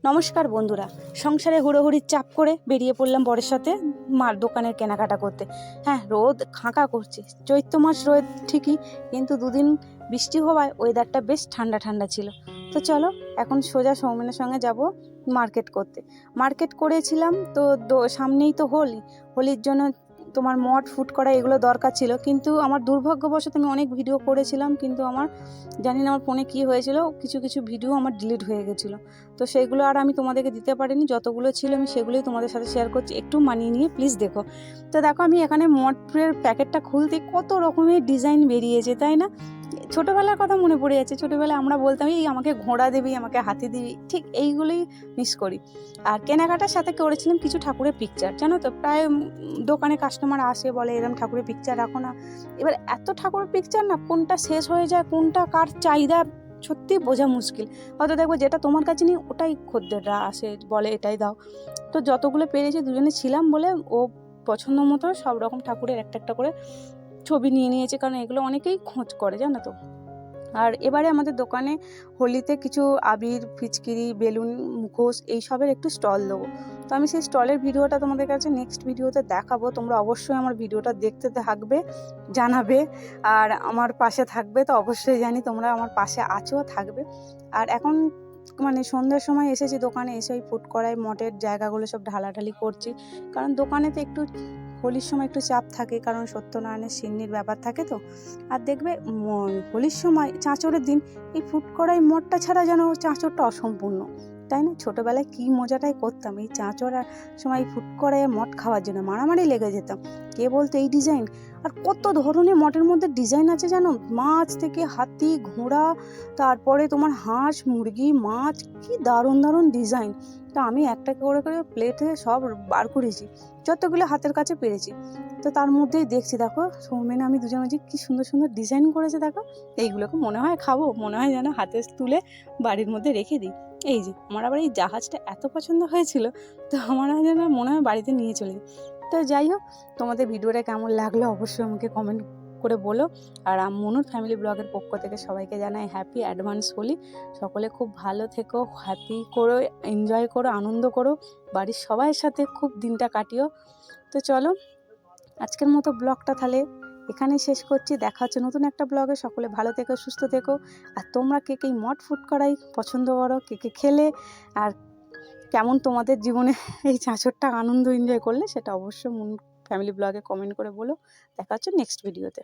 নমস্কার বন্ধুরা, সংসারে হুড়োহুড়ির চাপ করে বেরিয়ে পড়লাম বরের সাথে মার দোকানের কেনাকাটা করতে। হ্যাঁ, রোদ খাঁকা করছে, চৈত্র মাস রোদ ঠিকই, কিন্তু দুদিন বৃষ্টি হওয়ায় ওয়েদারটা বেশ ঠান্ডা ঠান্ডা ছিল। তো চলো এখন সোজা সৌমেনের সঙ্গে যাব মার্কেট করতে। মার্কেট করেছিলাম তো সামনেই তো হোলির জন্য তোমার মড ফুড করা এগুলো দরকার ছিল, কিন্তু আমার দুর্ভাগ্যবশত আমি অনেক ভিডিও করেছিলাম, কিন্তু আমার জানি না আমার ফোনে কী হয়েছিল, কিছু কিছু ভিডিও আমার ডিলিট হয়ে গেছিলো। তো সেগুলো আর আমি তোমাদেরকে দিতে পারিনি, যতগুলো ছিল আমি সেগুলোই তোমাদের সাথে শেয়ার করছি, একটু মানিয়ে নিয়ে প্লিজ দেখো। তো দেখো আমি এখানে মটের প্যাকেটটা খুলতে কত রকমের ডিজাইন বেরিয়েছে, তাই না? ছোটোবেলার কথা মনে পড়ে যাচ্ছে। ছোটোবেলায় আমরা বলতাম এই আমাকে ঘোড়া দিবি, আমাকে হাতি দিবি, ঠিক এইগুলোই মিস করি। আর কেনাকাটার সাথে করেছিলাম কিছু ঠাকুরের পিকচার, জানো তো প্রায় দোকানে কাস্টমার আসে বলে এরকম ঠাকুরের পিকচার রাখো না। এবার এত ঠাকুরের পিকচার না, কোনটা শেষ হয়ে যায়, কোনটা কার চাহিদা সত্যি বোঝা মুশকিল। হয়তো দেখবো যেটা তোমার কাছে নেই ওটাই খদ্দেররা আসে বলে এটাই দাও। তো যতগুলো পেরেছি দুজনে ছিলাম বলে ও পছন্দ মতো সব রকম ঠাকুরের একটা একটা করে ছবি নিয়ে নিয়েছে, কারণ এগুলো অনেকেই খোঁজ করে, জানো তো। আর এবারে আমাদের দোকানে হোলিতে কিছু আবির, ফিচকিরি, বেলুন, মুখোশ এইসবের একটু স্টল দেবো। তো আমি সেই স্টলের ভিডিওটা তোমাদের কাছে নেক্সট ভিডিওতে দেখাবো। তোমরা অবশ্যই আমার ভিডিওটা দেখতে থাকবে, জানাবে, আর আমার পাশে থাকবে। তো অবশ্যই জানি তোমরা আমার পাশে আছো, থাকবে। আর এখন মানে সন্ধ্যার সময় এসেছি দোকানে, এসে ওই ফুড করাই মটের জায়গাগুলো সব ঢালাঢালি করছি, কারণ দোকানে তো একটু হোলির সময় একটু চাপ থাকে, কারণ সত্যনারায়ণের সিন্নির ব্যাপার থাকে তো। আর দেখবে হোলির সময় চাঁচড়ের দিন এই ফুড করাই মটটা ছাড়া যেন চাঁচড়টা অসম্পূর্ণ, তাই না? ছোটোবেলায় কী মজাটাই করতাম এই চাঁচড়ার সময় ফুড করায় মট খাওয়ার জন্য মারামারি লেগে যেতাম। কে বলতো এই ডিজাইন, আর কত ধরনের মটের মধ্যে ডিজাইন আছে জানো, মাছ থেকে হাতি, ঘোড়া, তারপরে তোমার হাঁস, মুরগি, মাছ, কি দারুণ দারুণ ডিজাইন। তো আমি একটা করে করে প্লেটে সব বার করেছি, যতগুলো হাতের কাছে পেরেছি। তো তার মধ্যেই দেখছি দেখো সৌমেন আমি দুজনে যে কী সুন্দর সুন্দর ডিজাইন করেছে দেখো। এইগুলোকে মনে হয় খাবো, মনে হয় যেন হাতে তুলে বাড়ির মধ্যে রেখে দিই। এই যে আমার আবার এই জাহাজটা এত পছন্দ হয়েছিল, তো আমার যেন মনে হয় বাড়িতে নিয়ে চলে যাই। তো যাই হোক, তোমাদের ভিডিওটা কেমন লাগলো অবশ্যই আমাকে কমেন্ট করে বলো। আর মনুর ফ্যামিলি ব্লগের পক্ষ থেকে সবাইকে জানাই হ্যাপি অ্যাডভান্স হোলি। সকলে খুব ভালো থেকো, হ্যাপি করো, এনজয় করো, আনন্দ করো, বাড়ির সবাইয়ের সাথে খুব দিনটা কাটিও। তো চলো আজকের মতো ব্লগটা তাহলে এখানেই শেষ করছি। দেখা হচ্ছে নতুন একটা ব্লগে। সকলে ভালো থেকো, সুস্থ থেকো। আর তোমরা কে কে মট ফুড করাই পছন্দ করো, কে কে খেলে, আর কেমন তোমাদের জীবনে এই চাঁচড়টা আনন্দ এনজয় করলে, সেটা অবশ্যই ফ্যামিলি ব্লগে কমেন্ট করে বলো। দেখা হচ্ছে নেক্সট ভিডিওতে।